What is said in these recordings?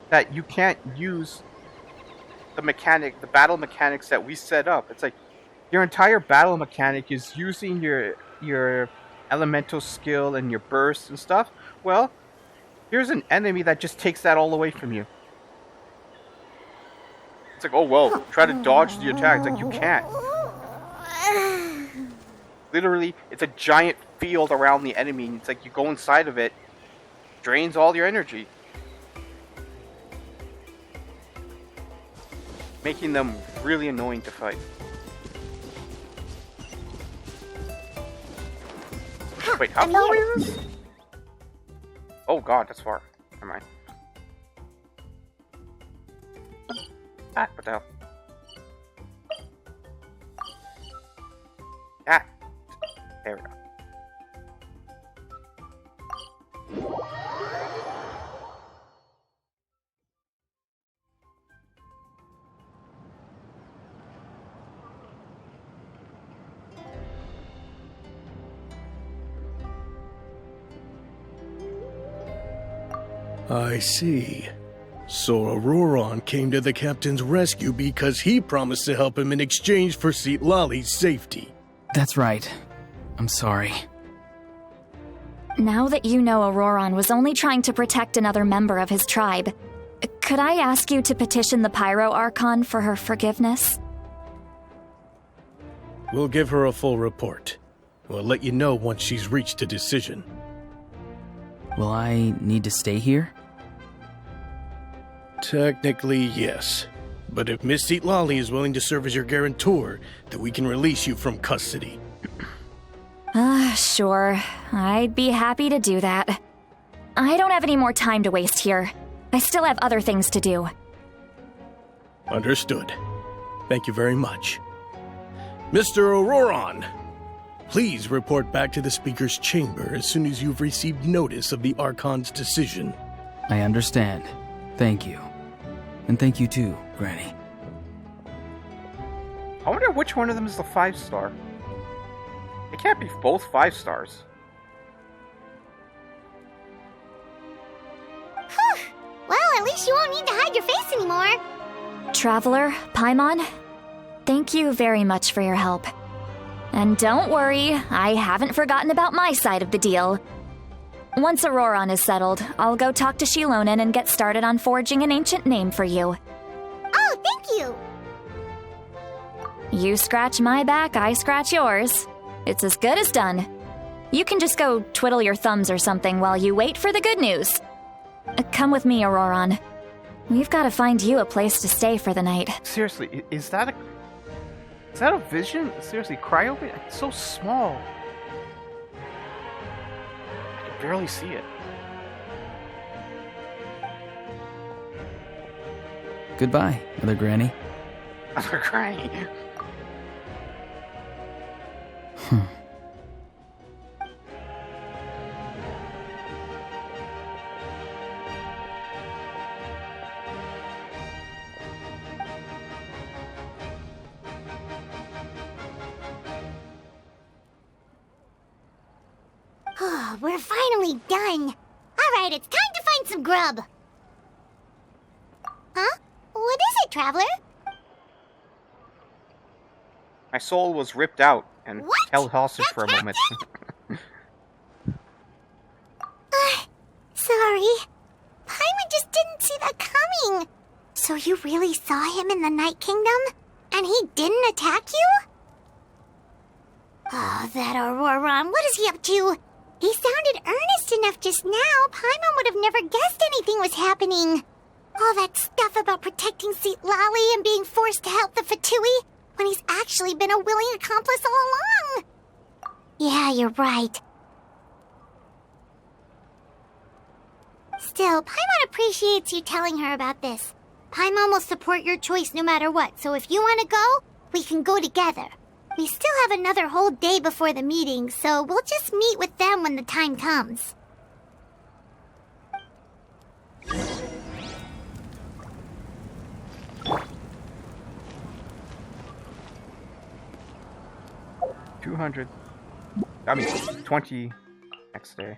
that you can't use the battle mechanics that we set up. It's like your entire battle mechanic is using your elemental skill and your burst and stuff. Well, here's an enemy that just takes that all away from you. It's like, oh well, try to dodge the attack. It's like you can't. Literally, it's a giant field around the enemy, and it's like you go inside of it, drains all your energy, making them really annoying to fight. Wait, how far away is this? Oh god, that's far. Never mind. Ah, what the hell? Ah! There we go. I see. So Auroron came to the captain's rescue because he promised to help him in exchange for Citlali's safety. That's right. I'm sorry. Now that you know Auroron was only trying to protect another member of his tribe, could I ask you to petition the Pyro Archon for her forgiveness? We'll give her a full report. We'll let you know once she's reached a decision. Will I need to stay here? Technically, yes. But if Miss Citlali is willing to serve as your guarantor, then we can release you from custody. Sure. I'd be happy to do that. I don't have any more time to waste here. I still have other things to do. Understood. Thank you very much. Mr. Auroron, please report back to the Speaker's chamber as soon as you've received notice of the Archon's decision. I understand. Thank you. And thank you too, Granny. I wonder which one of them is the 5-star. It can't be both 5 stars. Whew. Well, at least you won't need to hide your face anymore. Traveler, Paimon, thank you very much for your help. And don't worry, I haven't forgotten about my side of the deal. Once Auroron is settled, I'll go talk to Shilonen and get started on forging an ancient name for you. Oh, thank you! You scratch my back, I scratch yours. It's as good as done. You can just go twiddle your thumbs or something while you wait for the good news. Come with me, Auroron. We've got to find you a place to stay for the night. Seriously, is that a vision? Seriously, cryo? It's so small. I can barely see it. Goodbye, Mother Granny. Mother Granny. We're finally done. Alright, it's time to find some grub. Huh? What is it, Traveler? My soul was ripped out and What? held hostage for a moment. Sorry. Paimon just didn't see that coming. So you really saw him in the Night Kingdom? And he didn't attack you? Oh, that Auroron, what is he up to? He sounded earnest enough just now. Paimon would have never guessed anything was happening. All that stuff about protecting Citlali and being forced to help the Fatui when he's actually been a willing accomplice all along. Yeah, you're right. Still, Paimon appreciates you telling her about this. Paimon will support your choice no matter what, so if you want to go, we can go together. We still have another whole day before the meeting, so we'll just meet with them when the time comes. $200. I mean, 20 next day.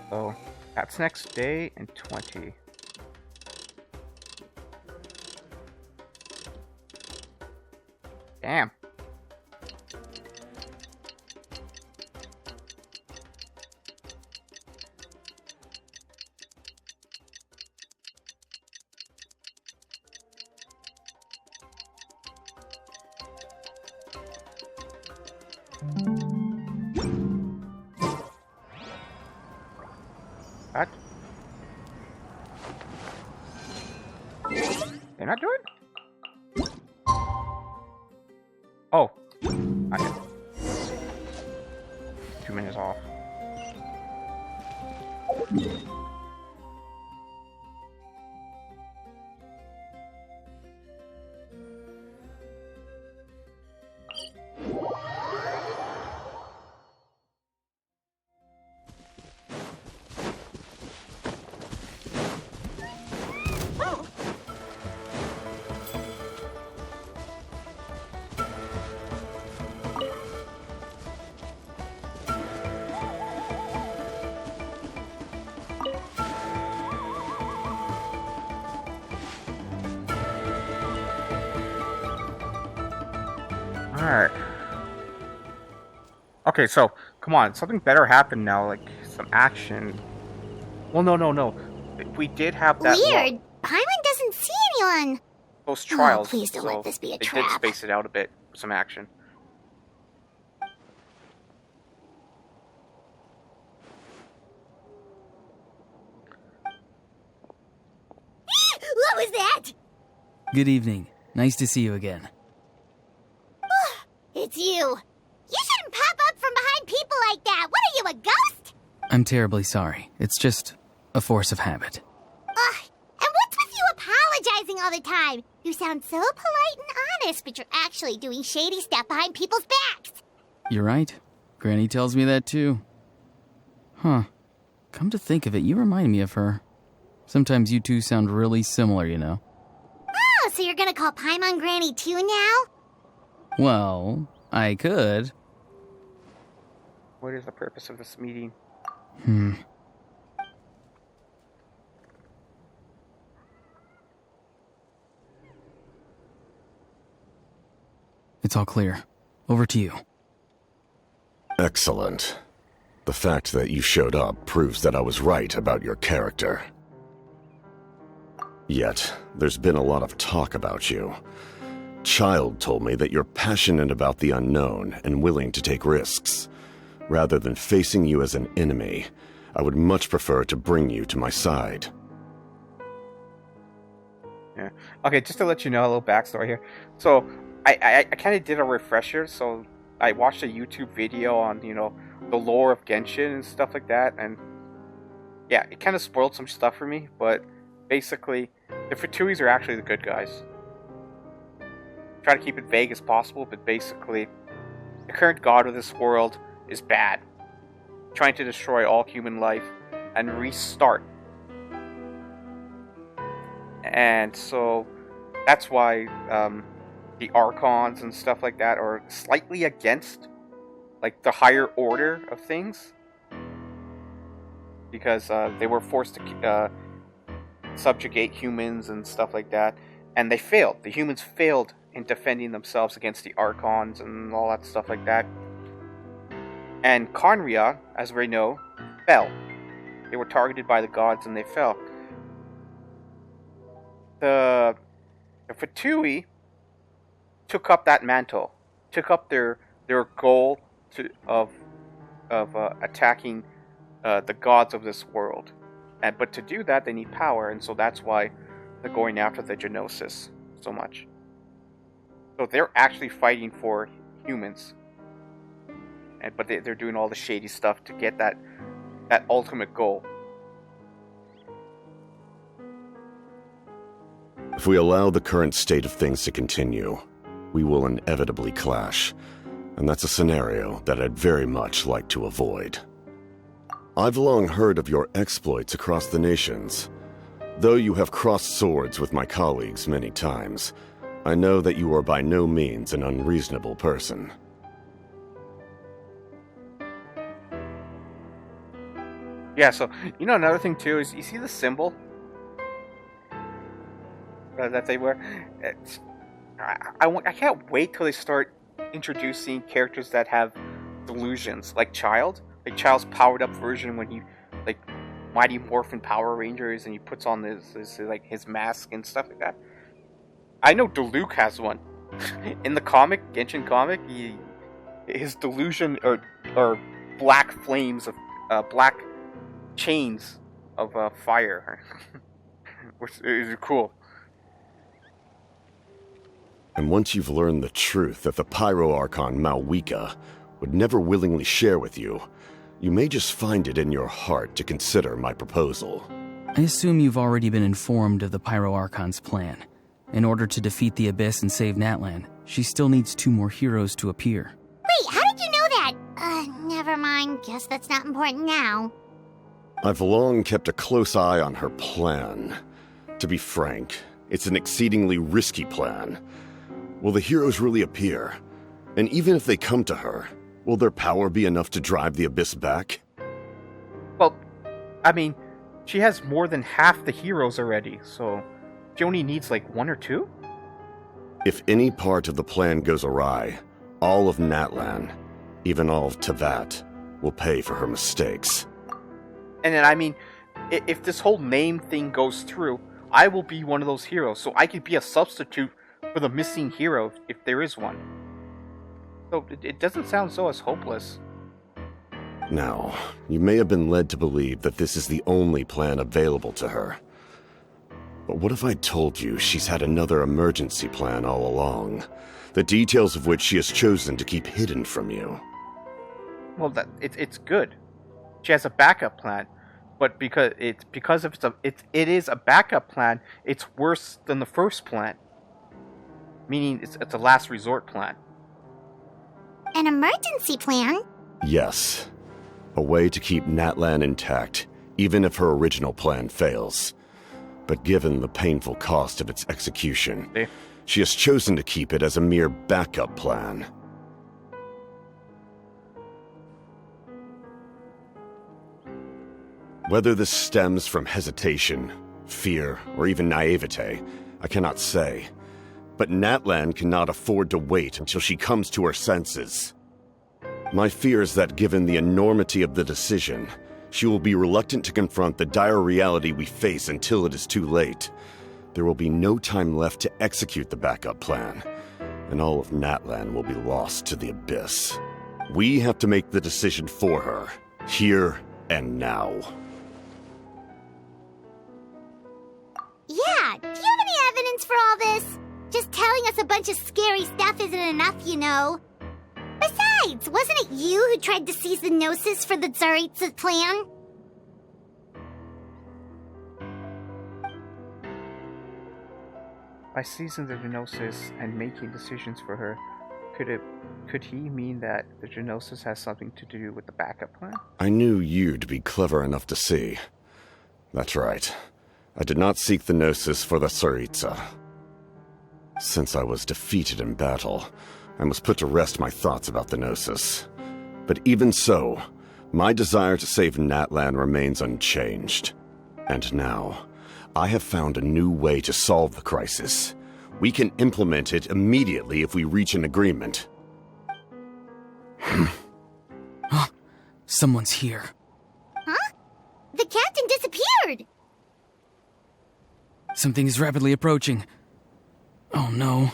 So, That's next day and 20. Damn. What? They're not doing? Oh. Okay. 2 minutes off. Alright. Okay, so, come on, something better happened now, like, some action. Well, no. We did have that... Weird. Paimon doesn't see anyone. Those trials. Oh, please don't let this be a they trap. did space it out a bit for some action. What was that? Good evening. Nice to see you again. It's you. You shouldn't pop up from behind people like that. What are you, a ghost? I'm terribly sorry. It's just a force of habit. Ugh. And what's with you apologizing all the time? You sound so polite and honest, but you're actually doing shady stuff behind people's backs. You're right. Granny tells me that too. Huh. Come to think of it, you remind me of her. Sometimes you two sound really similar, you know. Oh, so you're gonna call Paimon Granny too now? Well, I could. What is the purpose of this meeting? It's all clear. Over to you. Excellent. The fact that you showed up proves that I was right about your character. Yet, there's been a lot of talk about you. Child told me that you're passionate about the unknown and willing to take risks. Rather than facing you as an enemy, I would much prefer to bring you to my side. Yeah. Okay, just to let you know, a little backstory here. So, I kind of did a refresher, so I watched a YouTube video on, you know, the lore of Genshin and stuff like that, and yeah, it kind of spoiled some stuff for me, but basically, the Fatuis are actually the good guys. Try to keep it vague as possible, but basically, the current god of this world is bad, trying to destroy all human life and restart. And so, that's why the Archons and stuff like that are slightly against, like, the higher order of things, because they were forced to subjugate humans and stuff like that, and they failed. The humans failed in defending themselves against the Archons and all that stuff like that. And Khaenri'ah, as we know, fell. They were targeted by the gods and they fell. The Fatui took up that mantle, took up their goal of attacking the gods of this world. But to do that, they need power, and so that's why they're going after the Genosis so much. So they're actually fighting for humans, but they're doing all the shady stuff to get that ultimate goal. If we allow the current state of things to continue, we will inevitably clash, and that's a scenario that I'd very much like to avoid. I've long heard of your exploits across the nations. Though you have crossed swords with my colleagues many times, I know that you are by no means an unreasonable person. Yeah, so, another thing too is, you see the symbol that they wear? I can't wait till they start introducing characters that have delusions, like Child. Like Child's powered up version when he, like, Mighty Morphin Power Rangers, and he puts on his mask and stuff like that. I know Diluc has one. In the comic, Genshin comic, his delusion are black flames of black chains of fire, which is cool. And once you've learned the truth that the Pyro Archon Malwika would never willingly share with you, you may just find it in your heart to consider my proposal. I assume you've already been informed of the Pyro Archon's plan. In order to defeat the Abyss and save Natlan, she still needs 2 more heroes to appear. Wait, how did you know that? Never mind. Guess that's not important now. I've long kept a close eye on her plan. To be frank, it's an exceedingly risky plan. Will the heroes really appear? And even if they come to her, will their power be enough to drive the Abyss back? Well, I mean, she has more than half the heroes already, so she only needs like 1 or 2? If any part of the plan goes awry, all of Natlan, even all of Tevat, will pay for her mistakes. And then, I mean, if this whole name thing goes through, I will be one of those heroes, so I could be a substitute for the missing hero if there is one. So it doesn't sound so as hopeless. Now, you may have been led to believe that this is the only plan available to her. But what if I told you she's had another emergency plan all along, the details of which she has chosen to keep hidden from you? Well, it's good. She has a backup plan, but because it is a backup plan, it's worse than the first plan. Meaning it's a last resort plan. An emergency plan? Yes. A way to keep Natlan intact, even if her original plan fails. But given the painful cost of its execution, she has chosen to keep it as a mere backup plan. Whether this stems from hesitation, fear, or even naivete, I cannot say. But Natlan cannot afford to wait until she comes to her senses. My fear is that given the enormity of the decision, she will be reluctant to confront the dire reality we face until it is too late. There will be no time left to execute the backup plan, and all of Natlan will be lost to the Abyss. We have to make the decision for her, here and now. Yeah, do you have any evidence for all this? Just telling us a bunch of scary stuff isn't enough, you know. Besides, wasn't it you who tried to seize the Gnosis for the Tsaritsa's plan? By seizing the Gnosis and making decisions for her, could he mean that the Gnosis has something to do with the backup plan? I knew you to be clever enough to see. That's right. I did not seek the Gnosis for the Tsaritsa. Since I was defeated in battle, I must put to rest my thoughts about the Gnosis. But even so, my desire to save Natlan remains unchanged. And now, I have found a new way to solve the crisis. We can implement it immediately if we reach an agreement. Someone's here. Huh? The captain disappeared! Something is rapidly approaching. Oh no.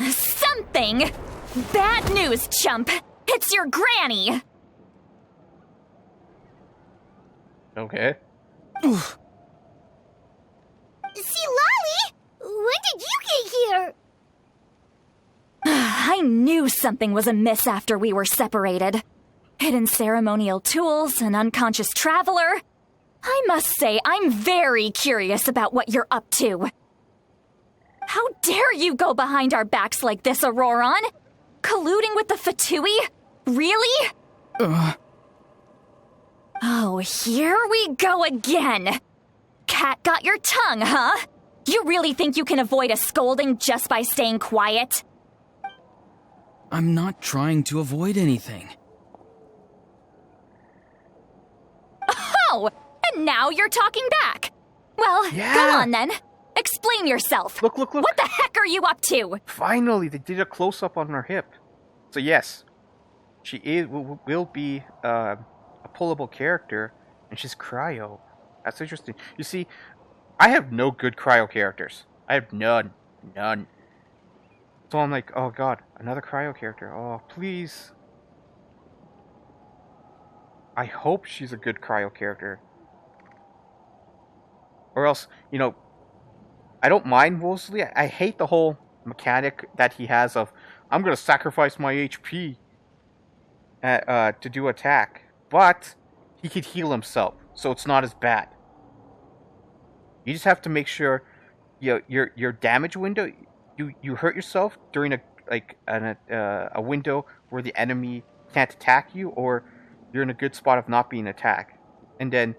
Something? Bad news, chump! It's your granny! Okay. See, Lolly? When did you get here? I knew something was amiss after we were separated. Hidden ceremonial tools, an unconscious traveler. I must say, I'm very curious about what you're up to. How dare you go behind our backs like this, Auroron? Colluding with the Fatui? Really? Oh, here we go again. Cat got your tongue, huh? You really think you can avoid a scolding just by staying quiet? I'm not trying to avoid anything. know. And now you're talking back. Well, Yeah. go on then. Explain yourself. Look. What the heck are you up to? Finally, they did a close-up on her hip. So yes, she will be a pullable character, and she's cryo. That's interesting. You see, I have no good cryo characters. I have none. So I'm like, oh god, another cryo character. Oh, please. I hope she's a good cryo character. Or else, I don't mind Wolseley. I hate the whole mechanic that he has of, I'm going to sacrifice my HP to do attack. But he could heal himself, so it's not as bad. You just have to make sure your damage window, you hurt yourself during a window where the enemy can't attack you, or you're in a good spot of not being attacked. And then,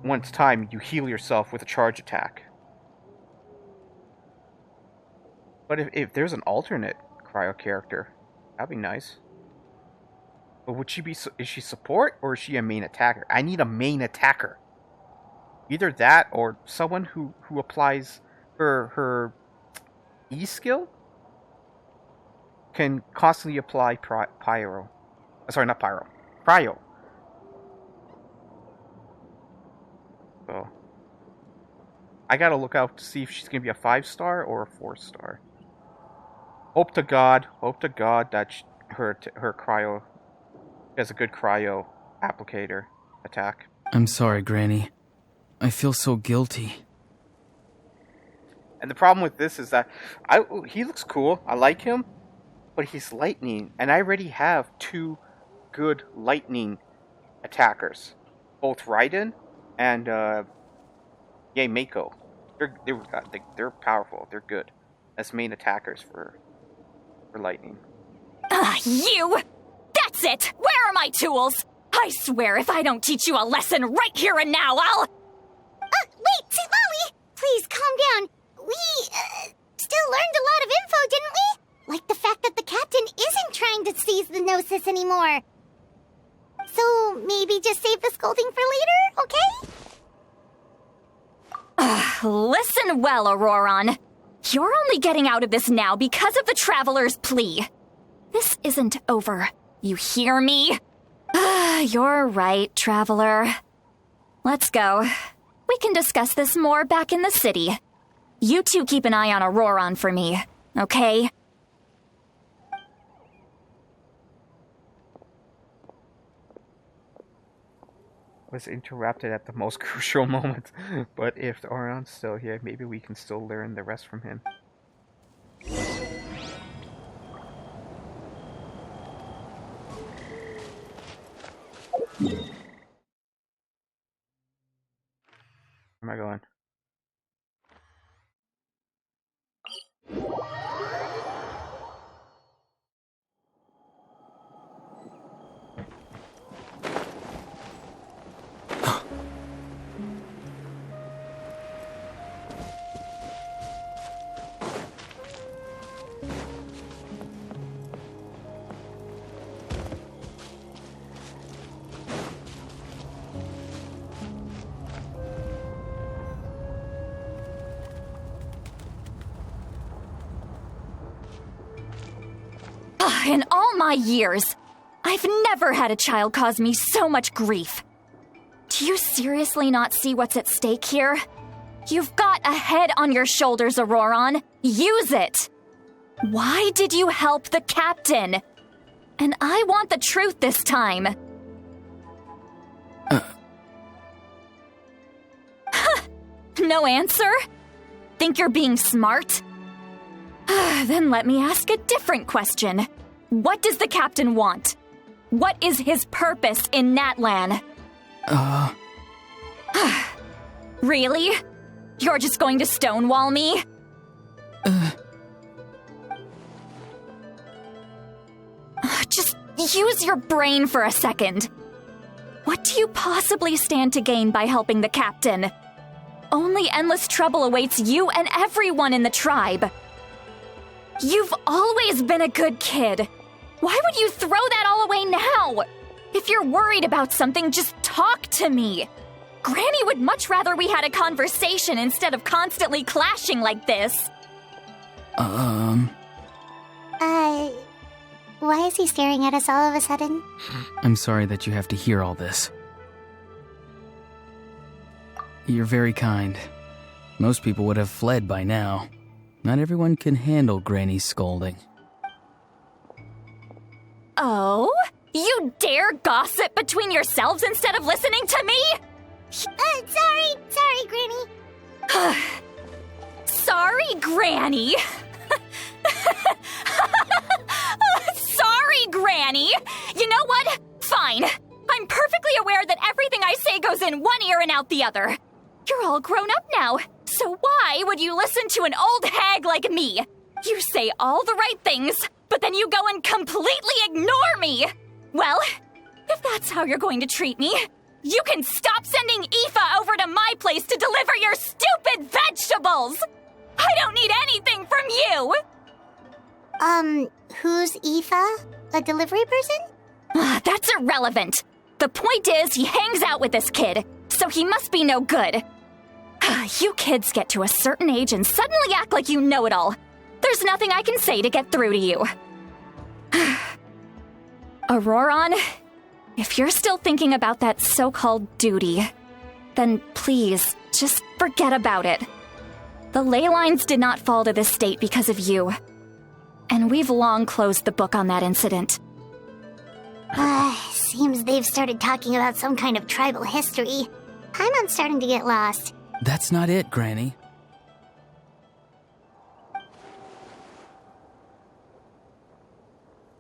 when it's time, you heal yourself with a charge attack. But if there's an alternate cryo character, that'd be nice. But would she be? Is she support or is she a main attacker? I need a main attacker. Either that or someone who applies her E skill can constantly apply pyro. Sorry, not pyro. Cryo. So I gotta look out to see if she's gonna be a 5-star or a 4-star. Hope to God that her cryo has a good cryo applicator attack. I'm sorry, Granny. I feel so guilty. And the problem with this is that he looks cool. I like him, but he's lightning, and I already have 2 good lightning attackers, both Raiden and Mako. They're powerful. They're good as main attackers for lightning. You! That's it! Where are my tools? I swear if I don't teach you a lesson right here and now, I'll... Wait, Lolly! Please, calm down. We, still learned a lot of info, didn't we? Like the fact that the captain isn't trying to seize the Gnosis anymore. So, maybe just save the scolding for later, okay? Listen well, Auroron. You're only getting out of this now because of the Traveler's plea. This isn't over. You hear me? You're right, Traveler. Let's go. We can discuss this more back in the city. You two keep an eye on Auroron for me, okay? Was interrupted at the most crucial moment. But if Orion's still here, maybe we can still learn the rest from him. Where am I going? In all my years, I've never had a child cause me so much grief. Do you seriously not see what's at stake here? You've got a head on your shoulders, Auroron. Use it! Why did you help the captain? And I want the truth this time. No answer? Think you're being smart? Then let me ask a different question. What does the captain want? What is his purpose in Natlan? Really? You're just going to stonewall me? Just use your brain for a second. What do you possibly stand to gain by helping the captain? Only endless trouble awaits you and everyone in the tribe. You've always been a good kid. Why would you throw that all away now? If you're worried about something, just talk to me. Granny would much rather we had a conversation instead of constantly clashing like this. Why is he staring at us all of a sudden? I'm sorry that you have to hear all this. You're very kind. Most people would have fled by now. Not everyone can handle Granny's scolding. Oh? You dare gossip between yourselves instead of listening to me? Sorry, Granny. Sorry, Granny. Sorry, Granny. You know what? Fine. I'm perfectly aware that everything I say goes in one ear and out the other. You're all grown up now, so why would you listen to an old hag like me? You say all the right things, but then you go and completely ignore me. Well, if that's how you're going to treat me, you can stop sending Aoife over to my place to deliver your stupid vegetables! I don't need anything from you! Who's Aoife? A delivery person? That's irrelevant. The point is, he hangs out with this kid, so he must be no good. You kids get to a certain age and suddenly act like you know it all. There's nothing I can say to get through to you. Auroron, if you're still thinking about that so-called duty, then please, just forget about it. The ley lines did not fall to this state because of you. And we've long closed the book on that incident. Seems they've started talking about some kind of tribal history. I'm starting to get lost. That's not it, Granny.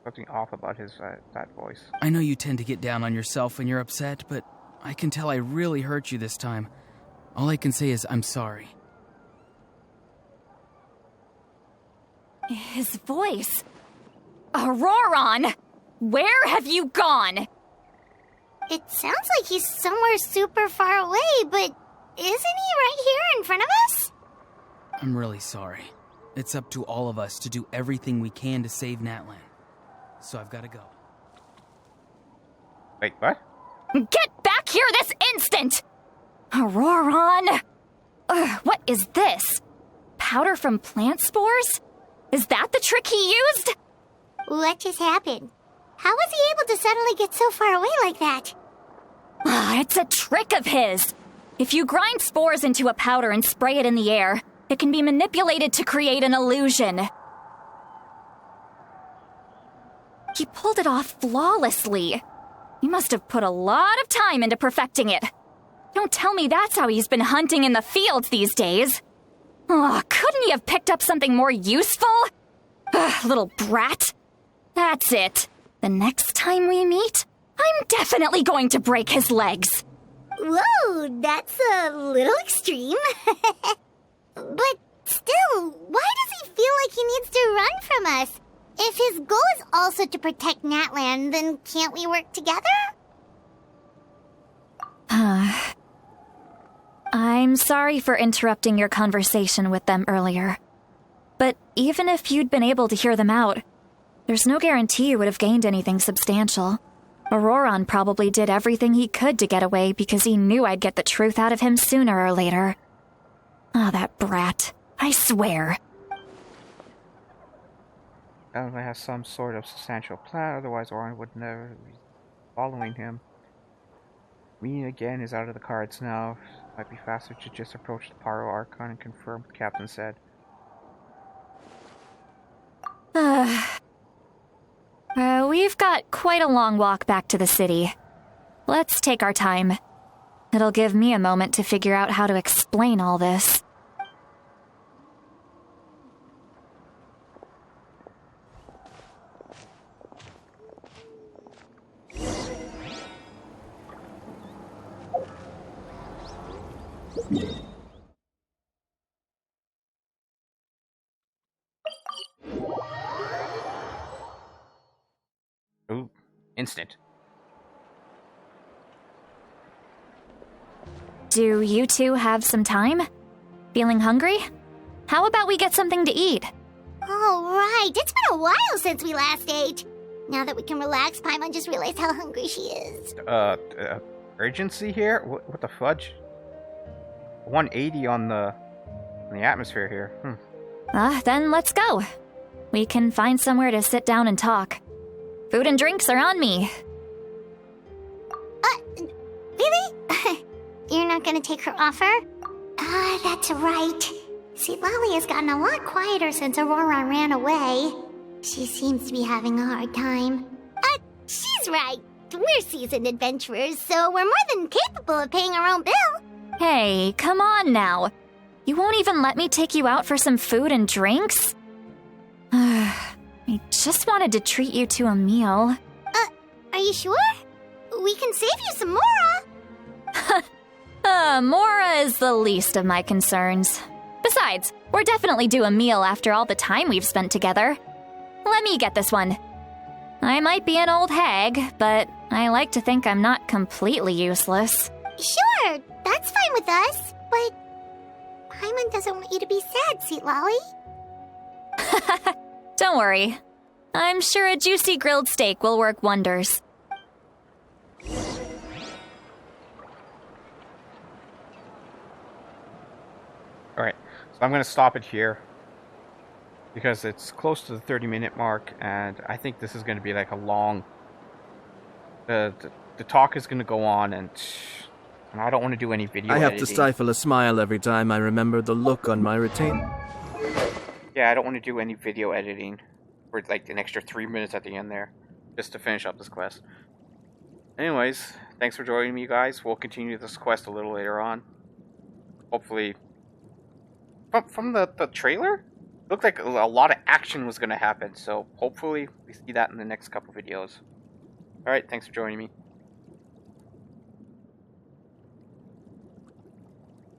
Something off about his that voice. I know you tend to get down on yourself when you're upset, but I can tell I really hurt you this time. All I can say is I'm sorry. His voice. Auroron! Where have you gone? It sounds like he's somewhere super far away, but isn't he right here in front of us? I'm really sorry. It's up to all of us to do everything we can to save Natlan. So I've got to go. Wait, what? Get back here this instant! Auroron! What is this? Powder from plant spores? Is that the trick he used? What just happened? How was he able to suddenly get so far away like that? It's a trick of his. If you grind spores into a powder and spray it in the air, it can be manipulated to create an illusion. He pulled it off flawlessly. He must have put a lot of time into perfecting it. Don't tell me that's how he's been hunting in the fields these days. Couldn't he have picked up something more useful? Little brat. That's it. The next time we meet, I'm definitely going to break his legs. Whoa, that's a little extreme. But still, why does he feel like he needs to run from us? If his goal is also to protect Natlan, then can't we work together? I'm sorry for interrupting your conversation with them earlier. But even if you'd been able to hear them out, there's no guarantee you would have gained anything substantial. Auroron probably did everything he could to get away because he knew I'd get the truth out of him sooner or later. That brat. I swear. Definitely has some sort of substantial plan, otherwise Auroron would never be following him. Meeting again is out of the cards now. Might be faster to just approach the Paro Archon and confirm what the captain said. We've got quite a long walk back to the city. Let's take our time. It'll give me a moment to figure out how to explain all this. Ooh, instant. Do you two have some time? Feeling hungry? How about we get something to eat? Oh, right. It's been a while since we last ate. Now that we can relax, Paimon just realized how hungry she is. urgency here? What the fudge? 180 on the atmosphere here. Then let's go. We can find somewhere to sit down and talk. Food and drinks are on me. Really? You're not gonna take her offer? That's right. See, Lolly has gotten a lot quieter since Aurora ran away. She seems to be having a hard time. She's right. We're seasoned adventurers, so we're more than capable of paying our own bill. Hey, come on now. You won't even let me take you out for some food and drinks? I just wanted to treat you to a meal. Are you sure? We can save you some Mora. Mora is the least of my concerns. Besides, we're definitely due a meal after all the time we've spent together. Let me get this one. I might be an old hag, but I like to think I'm not completely useless. Sure, that's fine with us, but Paimon doesn't want you to be sad, Sweet Lolly. Don't worry. I'm sure a juicy grilled steak will work wonders. Alright, so I'm going to stop it here. Because it's close to the 30-minute mark, and I think this is going to be like a long... The talk is going to go on, and I don't want to do any video I have editing. to stifle a smile every time I remember the look on my retainer. Yeah, I don't want to do any video editing for like an extra 3 minutes at the end there, just to finish up this quest. Anyways, thanks for joining me, guys. We'll continue this quest a little later on. Hopefully... From the trailer? Looked like a lot of action was going to happen, so hopefully we see that in the next couple videos. Alright, thanks for joining me.